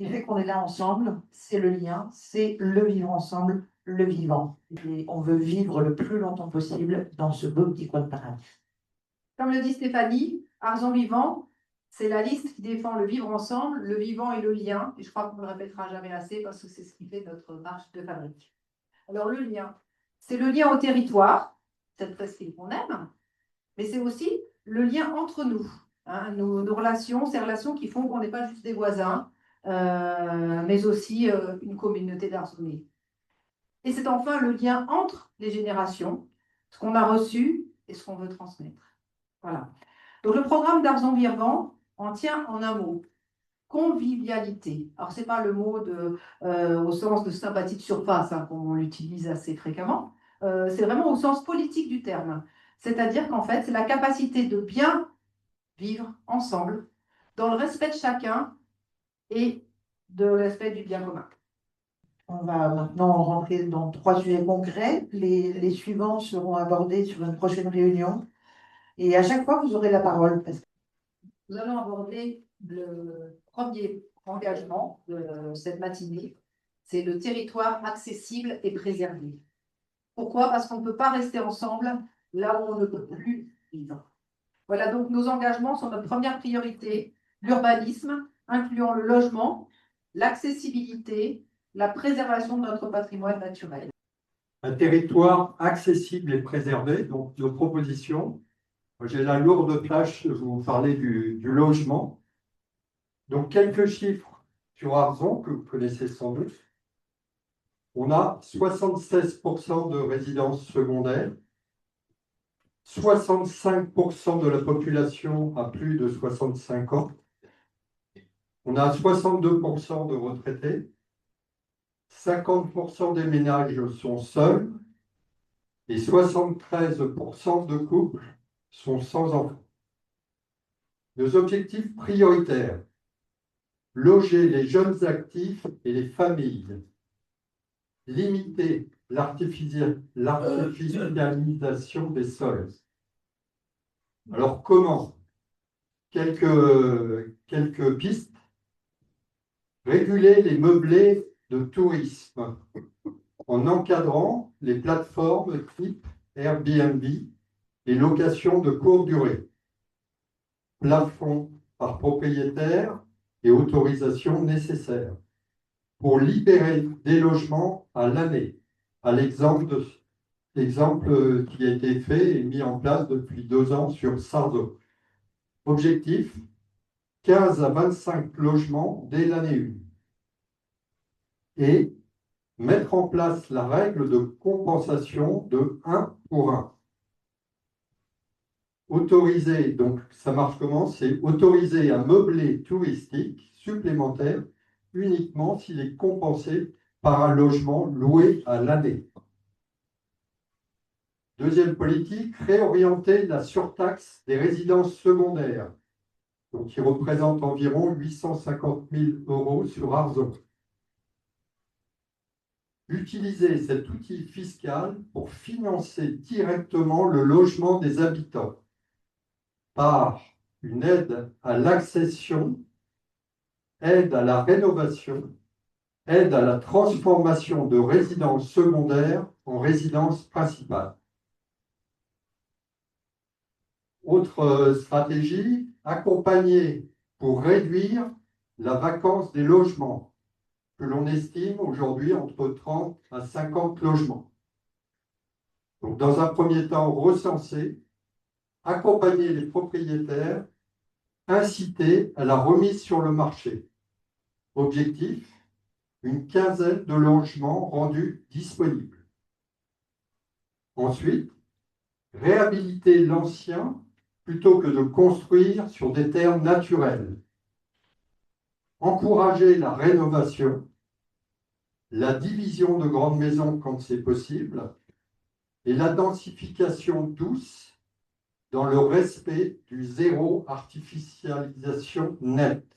qui fait qu'on est là ensemble, c'est le lien, c'est le vivre ensemble, le vivant. Et on veut vivre le plus longtemps possible dans ce beau petit coin de paradis. Comme le dit Stéphanie, Argent Vivant, c'est la liste qui défend le vivre ensemble, le vivant et le lien. Et je crois qu'on ne le répétera jamais assez parce que c'est ce qui fait notre marche de fabrique. Alors le lien, c'est le lien au territoire, cette presqu'île qu'on aime, mais c'est aussi le lien entre nous. Hein, nos relations, ces relations qui font qu'on n'est pas juste des voisins, mais aussi une communauté d'Arzonais. Et c'est enfin le lien entre les générations, ce qu'on a reçu et ce qu'on veut transmettre. Voilà. Donc le programme d'Argent Vivant en tient en un mot: convivialité. Alors ce n'est pas le mot au sens de sympathie de surface, hein, comme on l'utilise assez fréquemment. C'est vraiment au sens politique du terme. C'est-à-dire qu'en fait, c'est la capacité de bien vivre ensemble, dans le respect de chacun et de respect du bien commun. On va maintenant rentrer dans 3 sujets concrets. Les suivants seront abordés sur une prochaine réunion. Et à chaque fois, vous aurez la parole. Parce que Nous allons aborder le premier engagement de cette matinée, c'est le territoire accessible et préservé. Pourquoi? Parce qu'on ne peut pas rester ensemble là où on ne peut plus vivre. Voilà, donc nos engagements sont notre première priorité: l'urbanisme, incluant le logement, l'accessibilité, la préservation de notre patrimoine naturel. Un territoire accessible et préservé, donc nos propositions. J'ai la lourde tâche de vous parler du logement. Donc quelques chiffres sur Arzon que vous connaissez sans doute. On a 76% de résidences secondaires, 65% de la population a plus de 65 ans, on a 62% de retraités, 50% des ménages sont seuls et 73% de couples sont sans enfants. Nos objectifs prioritaires: loger les jeunes actifs et les familles, limiter l'artificialisation des sols. Alors comment? Quelques pistes. Réguler les meublés de tourisme en encadrant les plateformes type Airbnb et location de courte durée. Plafond par propriétaire et autorisation nécessaire pour libérer des logements à l'année, à l'exemple qui a été fait et mis en place depuis 2 ans sur Sarzeau. Objectif: 15 à 25 logements dès l'année 1. Et mettre en place la règle de compensation de 1 pour 1. Autoriser, donc ça marche comment? C'est autoriser un meublé touristique supplémentaire uniquement s'il est compensé par un logement loué à l'année. Deuxième politique, réorienter la surtaxe des résidences secondaires, donc qui représente environ 850 000 € sur Arzon. Utiliser cet outil fiscal pour financer directement le logement des habitants par une aide à l'accession, aide à la rénovation, aide à la transformation de résidences secondaires en résidences principales. Autre stratégie, accompagner pour réduire la vacance des logements, que l'on estime aujourd'hui entre 30 à 50 logements. Donc, dans un premier temps, recenser, accompagner les propriétaires, inciter à la remise sur le marché. Objectif: une quinzaine de logements rendus disponibles. Ensuite, réhabiliter l'ancien plutôt que de construire sur des terres naturelles. Encourager la rénovation, la division de grandes maisons quand c'est possible, et la densification douce dans le respect du zéro artificialisation nette.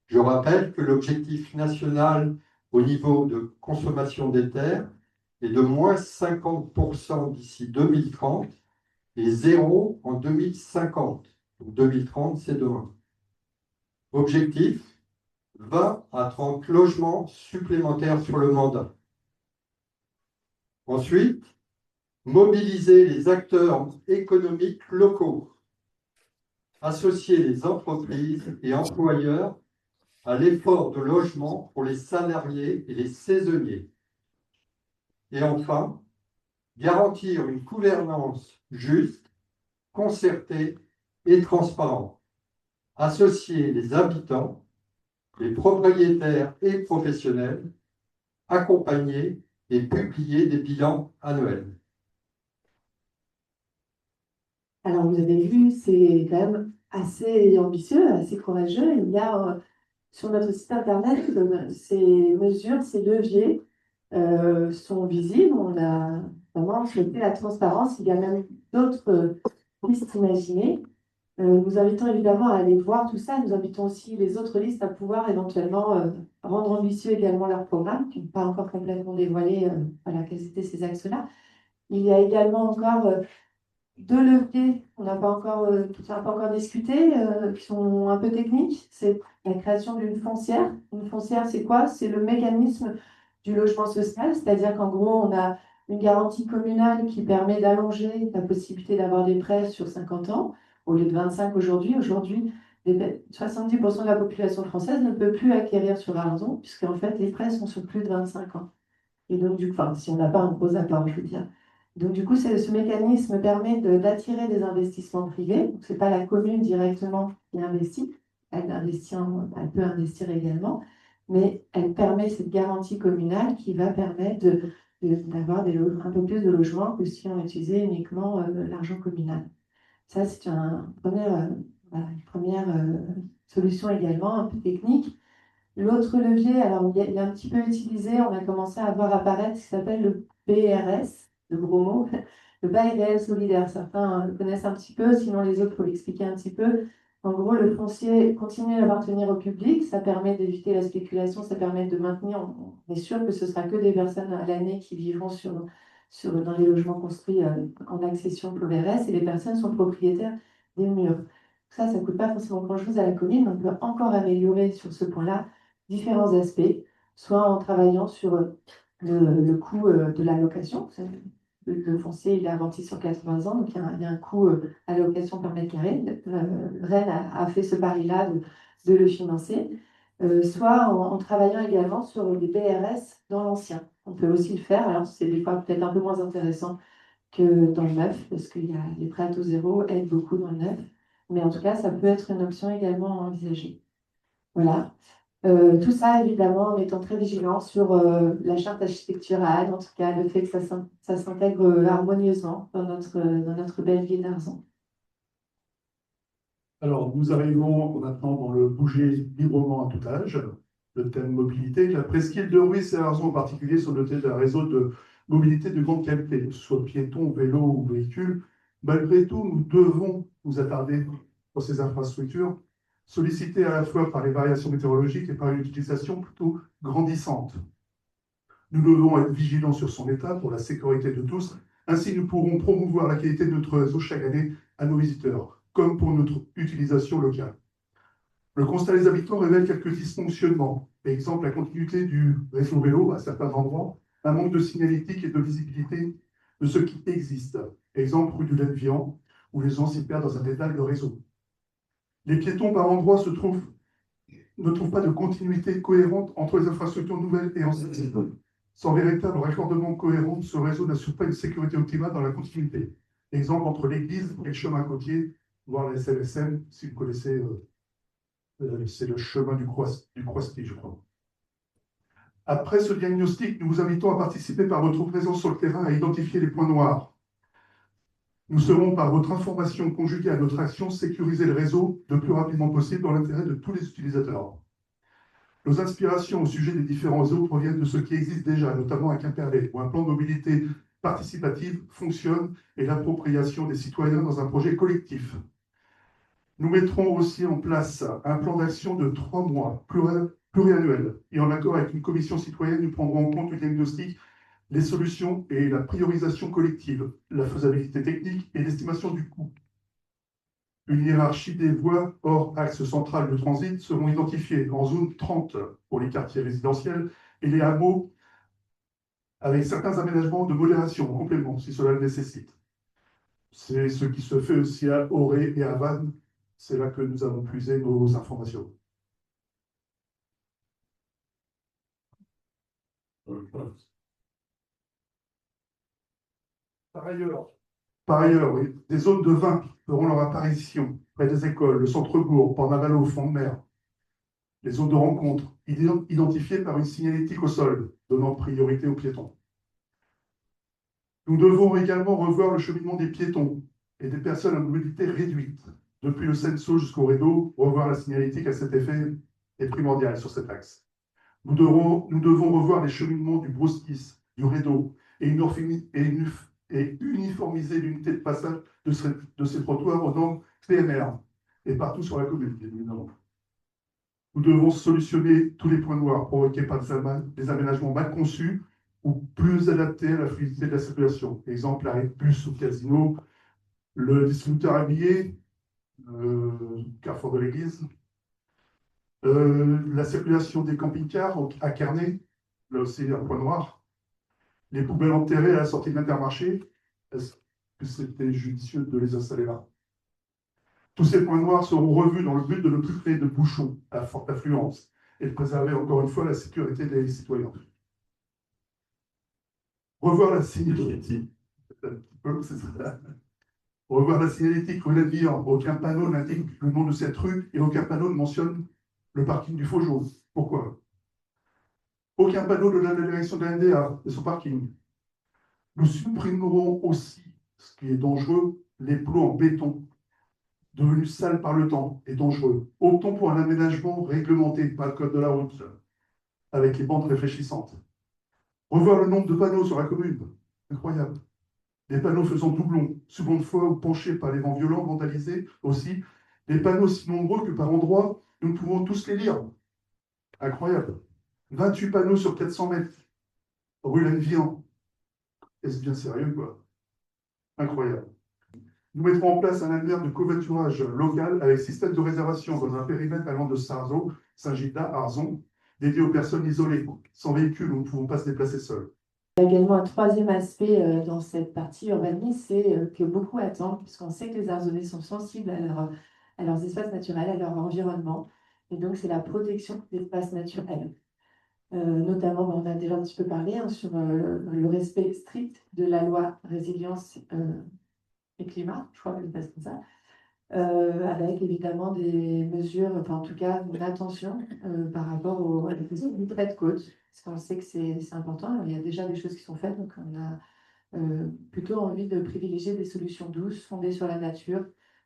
Je rappelle que l'objectif national au niveau de consommation des terres est de moins 50% d'ici 2030 et zéro en 2050. Donc 2030, c'est demain. Objectif: 20 à 30 logements supplémentaires sur le mandat. Ensuite, mobiliser les acteurs économiques locaux, associer les entreprises et employeurs à l'effort de logement pour les salariés et les saisonniers. Et enfin, garantir une gouvernance juste, concertée et transparente. Associer les habitants, les propriétaires et professionnels, accompagner et publier des bilans annuels. Alors, vous avez vu, c'est quand même assez ambitieux, assez courageux. Il y a sur notre site internet ces mesures, ces leviers sont visibles. On a vraiment souhaité la transparence. Il y a même d'autres listes imaginées. Nous invitons évidemment à aller voir tout ça. Nous invitons aussi les autres listes à pouvoir éventuellement rendre ambitieux également leur programme, qui n'est pas encore complètement dévoilé, voilà, quels étaient ces axes-là. Il y a également encore deux leviers qu'on n'a pas encore, tout n'a pas encore discuté, qui sont un peu techniques. C'est la création d'une foncière. Une foncière, c'est quoi? C'est le mécanisme du logement social, c'est-à-dire qu'en gros, on a une garantie communale qui permet d'allonger la possibilité d'avoir des prêts sur 50 ans, au lieu de 25 aujourd'hui. Aujourd'hui, 70% de la population française ne peut plus acquérir sur Arlon, puisqu'en fait, les prêts sont sur plus de 25 ans. Et donc, enfin, si on n'a pas un gros apport, je veux dire. Donc, du coup, ce mécanisme permet d'attirer des investissements privés. Ce n'est pas la commune directement qui investit. Elle peut investir également, mais elle permet cette garantie communale qui va permettre d'avoir un peu plus de logements que si on utilisait uniquement l'argent communal. Ça, c'est voilà, une première solution également, un peu technique. L'autre levier, alors il est un petit peu utilisé, on a commencé à voir apparaître ce qui s'appelle le BRS, le gros mot, le bail réel solidaire. Certains le connaissent un petit peu, sinon les autres, il faut l'expliquer un petit peu. En gros, le foncier continue à appartenir au public, ça permet d'éviter la spéculation, ça permet de maintenir, on est sûr que ce sera que des personnes à l'année qui vivront dans les logements construits en accession pour BRS et les personnes sont propriétaires des murs. Ça ne coûte pas forcément grand-chose à la commune, mais on peut encore améliorer sur ce point-là différents aspects, soit en travaillant sur le coût de la location. Le foncier, il est amorti sur 80 ans, donc il y a un coût à location par mètre carré. Rennes a fait ce pari-là de le financer. Soit en travaillant également sur les BRS dans l'ancien. On peut aussi le faire, alors c'est des fois peut-être un peu moins intéressant que dans le neuf, parce qu'il y a les prêts à taux zéro aident beaucoup dans le neuf. Mais en tout cas, ça peut être une option également envisagée. Voilà. Tout ça, évidemment, en étant très vigilant sur la charte architecturale, en tout cas le fait que ça s'intègre harmonieusement dans notre belle ville d'Arzon. Alors, nous arrivons maintenant dans le bouger librement à tout âge, le thème mobilité. La presqu'île de Ruisse et Arzon en particulier sont dotées d'un réseau de mobilité de grande qualité, que ce soit piétons, vélos ou véhicules. Malgré tout, nous devons nous attarder sur ces infrastructures, sollicitées à la fois par les variations météorologiques et par une utilisation plutôt grandissante. Nous devons être vigilants sur son état pour la sécurité de tous. Ainsi, nous pourrons promouvoir la qualité de notre réseau chaque année à nos visiteurs, comme pour notre utilisation locale. Le constat des habitants révèle quelques dysfonctionnements. Par exemple, la continuité du réseau vélo à certains endroits, un manque de signalétique et de visibilité de ce qui existe. Exemple, rue du Laine-Vian, où les gens s'y perdent dans un dédale de réseau. Les piétons, par endroits, ne trouvent pas de continuité cohérente entre les infrastructures nouvelles et anciennes. Sans véritable raccordement cohérent, ce réseau n'assure pas une sécurité optimale dans la continuité. Exemple, entre l'église et le chemin côtier, voire la SNSM, si vous connaissez, c'est le chemin du Croisty, je crois. Après ce diagnostic, nous vous invitons à participer par votre présence sur le terrain à identifier les points noirs. Nous serons, par votre information conjuguée à notre action, sécuriser le réseau le plus rapidement possible dans l'intérêt de tous les utilisateurs. Nos inspirations au sujet des différents réseaux proviennent de ce qui existe déjà, notamment à Quimperlé, où un plan de mobilité participative fonctionne et l'appropriation des citoyens dans un projet collectif. Nous mettrons aussi en place un plan d'action de 3 mois, pluriannuel, et en accord avec une commission citoyenne, nous prendrons en compte le diagnostic, les solutions et la priorisation collective, la faisabilité technique et l'estimation du coût. Une hiérarchie des voies hors axe central de transit seront identifiées en zone 30 pour les quartiers résidentiels et les hameaux avec certains aménagements de modération en complément si cela le nécessite. C'est ce qui se fait aussi à Auray et à Vannes. C'est là que nous avons puisé nos informations. Par ailleurs, oui, des zones de vin feront leur apparition près des écoles, le centre-bourg, Port-Navalo, Fond de Mer. Les zones de rencontre, identifiées par une signalétique au sol, donnant priorité aux piétons. Nous devons également revoir le cheminement des piétons et des personnes à mobilité réduite. Depuis le Senso jusqu'au Rédo, revoir la signalétique à cet effet est primordial sur cet axe. Nous devons revoir les cheminements du Brouskis, du Rédo, et uniformiser l'unité de passage de ces trottoirs aux normes PMR, et partout sur la commune, bien évidemment. Nous devons solutionner tous les points noirs provoqués par des aménagements mal conçus ou plus adaptés à la fluidité de la circulation. Exemple, l'arrêt de bus au casino, le distributeur habillé, carrefour de l'église, la circulation des camping-cars à Carnet, là aussi un point noir, les poubelles enterrées à la sortie de l'Intermarché, est-ce que c'était judicieux de les installer là? Tous ces points noirs seront revus dans le but de ne plus créer de bouchons à forte affluence et de préserver encore une fois la sécurité des citoyens. Revoir la signalétique. Revoir la signalétique relève aucun panneau n'indique le nom de cette rue et aucun panneau ne mentionne le parking du Faugeau. Pourquoi? Aucun panneau ne donne la direction de la NDA et son parking. Nous supprimerons aussi, ce qui est dangereux, les plots en béton, devenus sales par le temps et dangereux. Optons pour un aménagement réglementé par le code de la route, avec les bandes réfléchissantes. Revoir le nombre de panneaux sur la commune. Incroyable. Des panneaux faisant doublon, seconde fois ou penchés par les vents violents, vandalisés aussi. Des panneaux si nombreux que par endroits, nous pouvons tous les lire. Incroyable. 28 panneaux sur 400 mètres. Rue Lannevian. Est-ce bien sérieux, quoi? Incroyable. Nous mettrons en place un annuaire de covoiturage local avec système de réservation dans un périmètre allant de Sarzeau, Saint-Gilda, Arzon, dédié aux personnes isolées, sans véhicule, nous ne pouvons pas se déplacer seuls. Il y a également un troisième aspect dans cette partie urbanisme, c'est que beaucoup attendent, puisqu'on sait que les Arzonnais sont sensibles à leurs espaces naturels, à leur environnement. Et donc, c'est la protection des espaces naturels. Notamment, on a déjà un petit peu parlé sur le respect strict de la loi résilience et climat, je crois que je passe comme ça, avec évidemment des mesures, enfin en tout cas une attention par rapport à la question du trait de côte, parce qu'on sait que c'est important. Il y a déjà des choses qui sont faites, donc on a plutôt envie de privilégier des solutions douces, fondées sur la nature,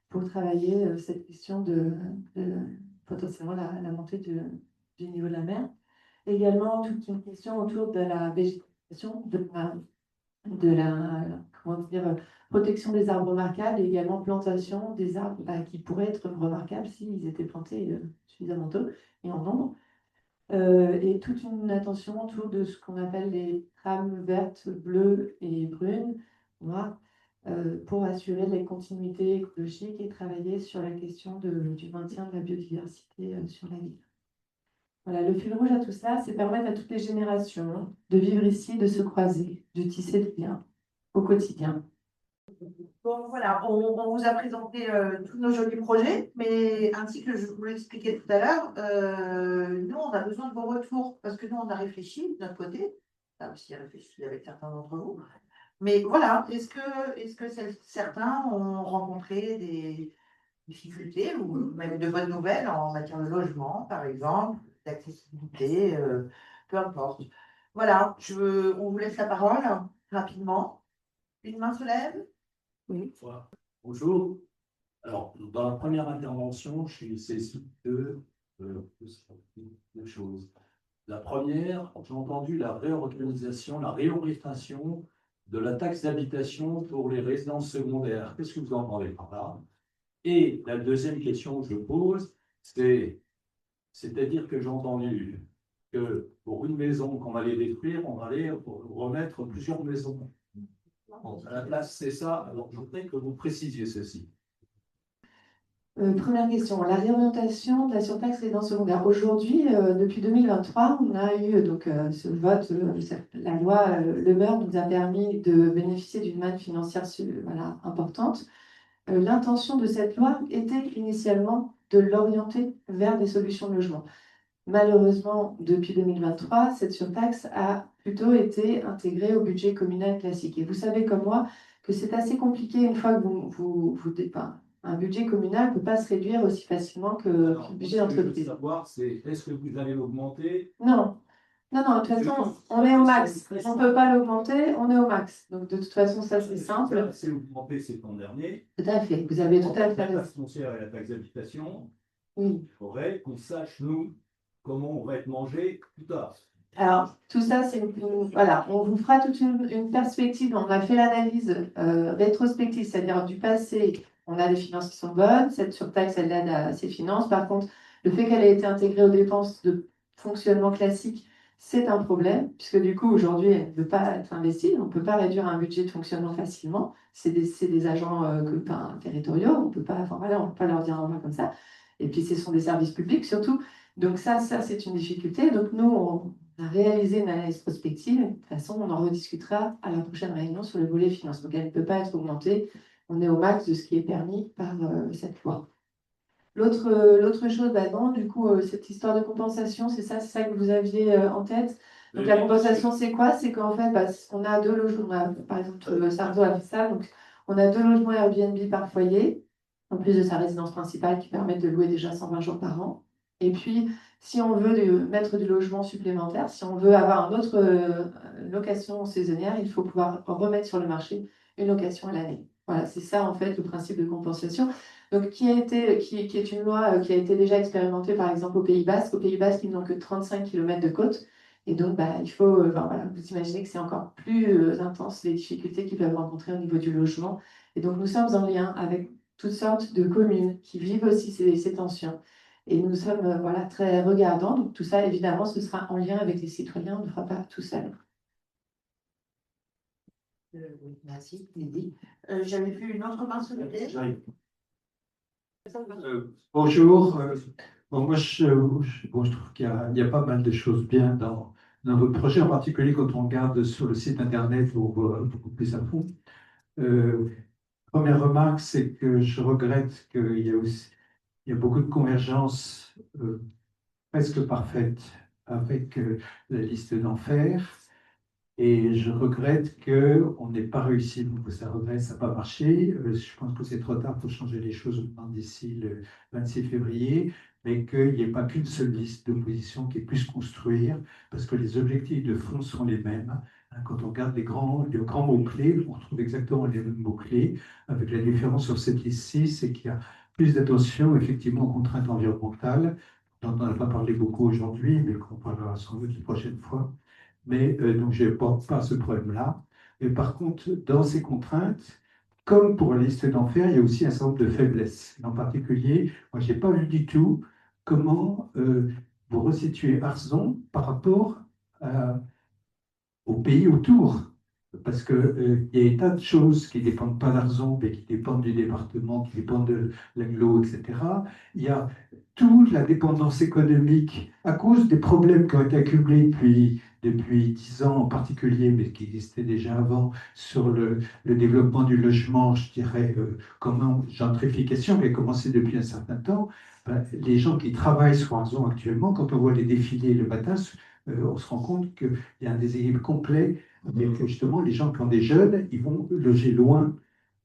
pour travailler cette question de potentiellement la montée du niveau de la mer. Également, toute une question autour de la végétation, comment dire, protection des arbres remarquables et également plantation des arbres qui pourraient être remarquables s'ils étaient plantés suffisamment tôt et en nombre. Et toute une attention autour de ce qu'on appelle les trames vertes, bleues et brunes, noires, pour assurer les continuités écologiques et travailler sur la question du maintien de la biodiversité sur la ville. Voilà, le fil rouge à tout ça, c'est permettre à toutes les générations de vivre ici, de se croiser, de tisser des liens au quotidien. Bon, voilà, on vous a présenté tous nos jolis projets, mais ainsi que je vous l'expliquais tout à l'heure, nous, on a besoin de vos retours, parce que nous, on a réfléchi de notre côté, ça aussi réfléchi avec certains d'entre vous. Mais voilà, est-ce que certains ont rencontré des difficultés ou même de bonnes nouvelles en matière de logement, par exemple, d'accessibilité, peu importe. Voilà, on vous laisse la parole rapidement. Une main se lève. Oui. Voilà. Bonjour. Alors, dans la première intervention, je suis saisi de deux choses. La première, j'ai entendu la réorganisation, la réorientation de la taxe d'habitation pour les résidences secondaires. Qu'est-ce que vous entendez par là? Et la deuxième question que je pose, c'est-à-dire que j'ai entendu que pour une maison qu'on allait détruire, on allait remettre plusieurs maisons. Bon, à la place, c'est ça. Alors, je voudrais que vous précisiez ceci. Première question, la réorientation de la surtaxe résidence secondaire. Aujourd'hui, depuis 2023, on a eu donc ce vote, la loi Le Meur nous a permis de bénéficier d'une manne financière voilà, importante. L'intention de cette loi était initialement de l'orienter vers des solutions de logement. Malheureusement, depuis 2023, cette surtaxe a plutôt été intégrée au budget communal classique. Et vous savez comme moi que c'est assez compliqué une fois que un budget communal ne peut pas se réduire aussi facilement que le budget Ce que je veux d'entreprise. savoir, c'est est-ce que vous allez l'augmenter? Non, non, de toute façon, on est au max. On ne peut pas l'augmenter, on est au max. Donc de toute façon, ça c'est simple. C'est augmenté, c'est l'an dernier. Tout à fait, vous avez tout à fait La raison. taxe foncière et la taxe d'habitation, Oui. il faudrait qu'on sache, nous, comment on va être mangé plus tard. Alors, tout ça, voilà, on vous fera toute une perspective. On a fait l'analyse rétrospective, c'est-à-dire du passé. On a des finances qui sont bonnes. Cette surtaxe, elle aide à ces finances. Par contre, le fait qu'elle ait été intégrée aux dépenses de fonctionnement classique, c'est un problème, puisque du coup, aujourd'hui, elle ne peut pas être investie. On ne peut pas réduire un budget de fonctionnement facilement. C'est des agents territoriaux. On peut pas, enfin, voilà, on peut pas leur dire en main comme ça. Et puis, ce sont des services publics surtout. Donc ça c'est une difficulté. Donc nous, on a réalisé une analyse prospective. De toute façon, on en rediscutera à la prochaine réunion sur le volet finance. Donc elle ne peut pas être augmentée. On est au max de ce qui est permis par cette loi. L'autre chose, non, du coup, cette histoire de compensation, c'est ça que vous aviez en tête. Donc la compensation, c'est quoi? C'est qu'en fait, on a 2 logements, par exemple, Sardo a fait ça, donc on a 2 logements Airbnb par foyer, en plus de sa résidence principale qui permet de louer déjà 120 jours par an. Et puis, si on veut mettre du logement supplémentaire, si on veut avoir une autre location saisonnière, il faut pouvoir remettre sur le marché une location à l'année. Voilà, c'est ça en fait le principe de compensation. Donc, qui est une loi qui a été déjà expérimentée par exemple au Pays Basque. Au Pays Basque, ils n'ont que 35 km de côte. Et donc, il faut, voilà, vous imaginez que c'est encore plus intense les difficultés qu'ils peuvent rencontrer au niveau du logement. Et donc, nous sommes en lien avec toutes sortes de communes qui vivent aussi ces tensions. Et nous sommes voilà, très regardants. Donc, tout ça, évidemment, ce sera en lien avec les citoyens. On ne le fera pas tout seul. Oui, merci, Lydie. J'avais vu une autre main se lever. Bonjour. Bon, moi, je trouve qu'il y a pas mal de choses bien dans votre projet, en particulier quand on regarde sur le site internet, on voit beaucoup plus à fond. Première remarque, c'est que je regrette qu'il y a beaucoup de convergences presque parfaites avec la liste d'enfer. Et je regrette qu'on n'ait pas réussi, donc ça regrette, ça n'a pas marché. Je pense que c'est trop tard pour changer les choses d'ici le 26 février, mais qu'il n'y ait pas qu'une seule liste d'opposition qui puisse construire, parce que les objectifs de fond sont les mêmes. Quand on regarde les grands mots-clés, on retrouve exactement les mêmes mots-clés, avec la différence sur cette liste-ci, c'est qu'il y a plus d'attention effectivement aux contraintes environnementales, dont on n'a pas parlé beaucoup aujourd'hui, mais qu'on parlera sans doute une prochaine fois. Mais donc, je n'ai pas ce problème-là. Mais par contre, dans ces contraintes, comme pour la liste d'enfer, il y a aussi un certain nombre de faiblesses. En particulier, moi, je n'ai pas vu du tout comment vous resituez Arzon par rapport au pays autour. Parce qu'il y a des tas de choses qui ne dépendent pas d'Arzon, mais qui dépendent du département, qui dépendent de l'Aglo, etc. Il y a toute la dépendance économique à cause des problèmes qui ont été accumulés depuis 10 ans en particulier, mais qui existaient déjà avant, sur le développement du logement, je dirais, comment gentrification qui a commencé depuis un certain temps. Les gens qui travaillent sur Arzon actuellement, quand on voit les défilés le matin, on se rend compte qu'il y a un déséquilibre complet. Mais justement, les gens qui ont des jeunes, ils vont loger loin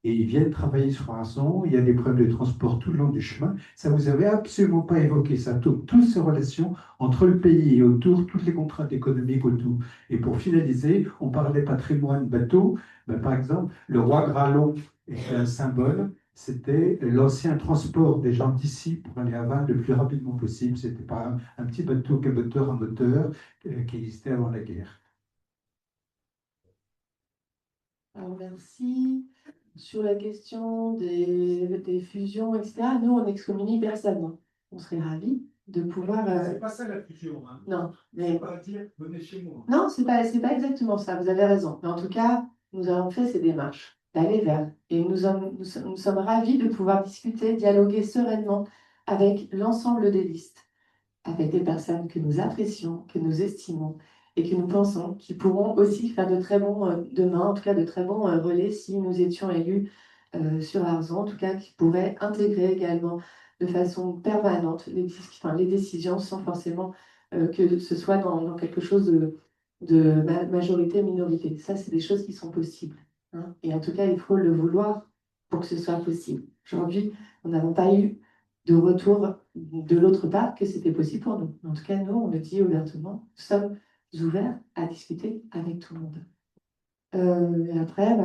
et ils viennent travailler sur Arzon. Il y a des problèmes de transport tout le long du chemin. Ça, vous n'avez absolument pas évoqué ça. Toutes ces relations entre le pays et autour, toutes les contraintes économiques autour. Et pour finaliser, on parlait patrimoine bateau. Par exemple, le roi Gralon est un symbole. C'était l'ancien transport des gens d'ici pour aller à Vannes le plus rapidement possible. C'était pas un petit bateau caboteur à moteur qui existait avant la guerre. Alors, merci. Sur la question des fusions, etc., nous, on excommunie personne. On serait ravis de pouvoir. C'est pas ça la fusion. Hein. Non, C'est mais. pas dire venez chez moi. Non, c'est pas exactement ça, vous avez raison. Mais en tout cas, nous avons fait ces démarches. d'aller vers. Et nous sommes ravis de pouvoir discuter, dialoguer sereinement avec l'ensemble des listes, avec des personnes que nous apprécions, que nous estimons et que nous pensons qui pourront aussi faire de très bons, demain, en tout cas de très bons relais si nous étions élus sur Arzon, en tout cas qui pourraient intégrer également de façon permanente les décisions sans forcément que ce soit dans quelque chose de majorité-minorité. Ça, c'est des choses qui sont possibles, hein. Et en tout cas, il faut le vouloir pour que ce soit possible. Aujourd'hui, nous n'avons pas eu de retour de l'autre part que c'était possible pour nous. En tout cas, nous, on le dit ouvertement, nous sommes ouverts à discuter avec tout le monde. Et après,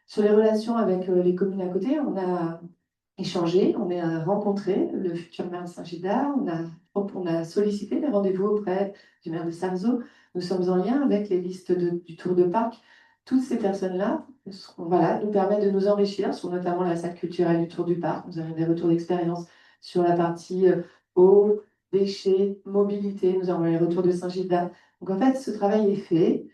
sur les relations avec les communes à côté, on a échangé, on a rencontré le futur maire de Saint-Gildas, on a sollicité des rendez-vous auprès du maire de Sarzeau. Nous sommes en lien avec les listes du Tour de Parc. Toutes ces personnes-là voilà, nous permettent de nous enrichir sur notamment la salle culturelle du Tour du Parc. Nous avons des retours d'expérience sur la partie eau, déchets, mobilité. Nous avons les retours de Saint-Gildas. Donc en fait, ce travail est fait.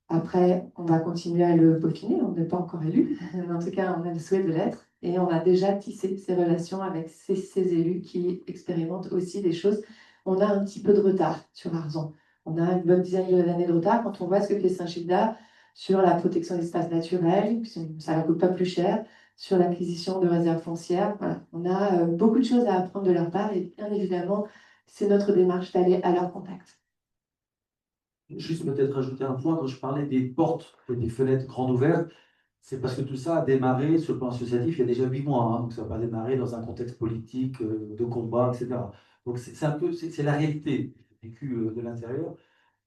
Après, on va continuer à le peaufiner. On n'est pas encore élu, mais en tout cas, on a le souhait de l'être. Et on a déjà tissé ces relations avec ces élus qui expérimentent aussi des choses. On a un petit peu de retard sur Arzon. On a une bonne dizaine d'années de retard quand on voit ce que fait Saint-Gildas sur la protection des espaces naturels, ça ne coûte pas plus cher, sur l'acquisition de réserves foncières. Voilà. On a beaucoup de choses à apprendre de leur part et bien évidemment, c'est notre démarche d'aller à leur contact. Juste peut-être rajouter un point, quand je parlais des portes et des fenêtres grandes ouvertes, c'est parce que tout ça a démarré sur le plan associatif il y a déjà 8 mois, hein, donc ça n'a pas démarré dans un contexte politique, de combat, etc. Donc c'est un peu, c'est la réalité vécue de l'intérieur.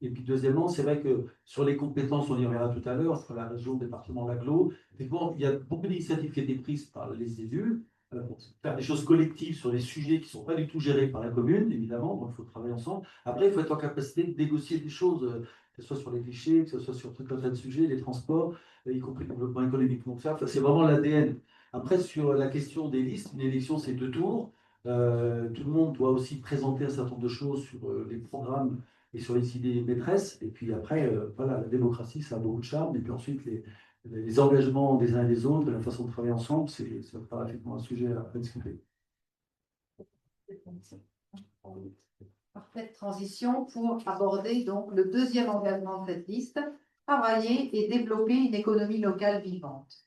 Et puis deuxièmement, c'est vrai que sur les compétences, on y reviendra tout à l'heure, sur la région, le département, l'agglo, il y a beaucoup d'initiatives qui ont été prises par les élus pour faire des choses collectives sur des sujets qui ne sont pas du tout gérés par la commune, évidemment, donc il faut travailler ensemble. Après, il faut être en capacité de négocier des choses, que ce soit sur les déchets, que ce soit sur tout un tas de sujets, les transports, y compris le développement économique. Donc ça, c'est vraiment l'ADN. Après, sur la question des listes, une élection, c'est 2 tours. Tout le monde doit aussi présenter un certain nombre de choses sur les programmes et sur les idées maîtresses. Et puis après, voilà, la démocratie, ça a beaucoup de charme. Et puis ensuite, les engagements des uns et des autres, la façon de travailler ensemble, ça me paraît effectivement un sujet à discuter. Parfaite transition pour aborder donc le deuxième engagement de cette liste, travailler et développer une économie locale vivante.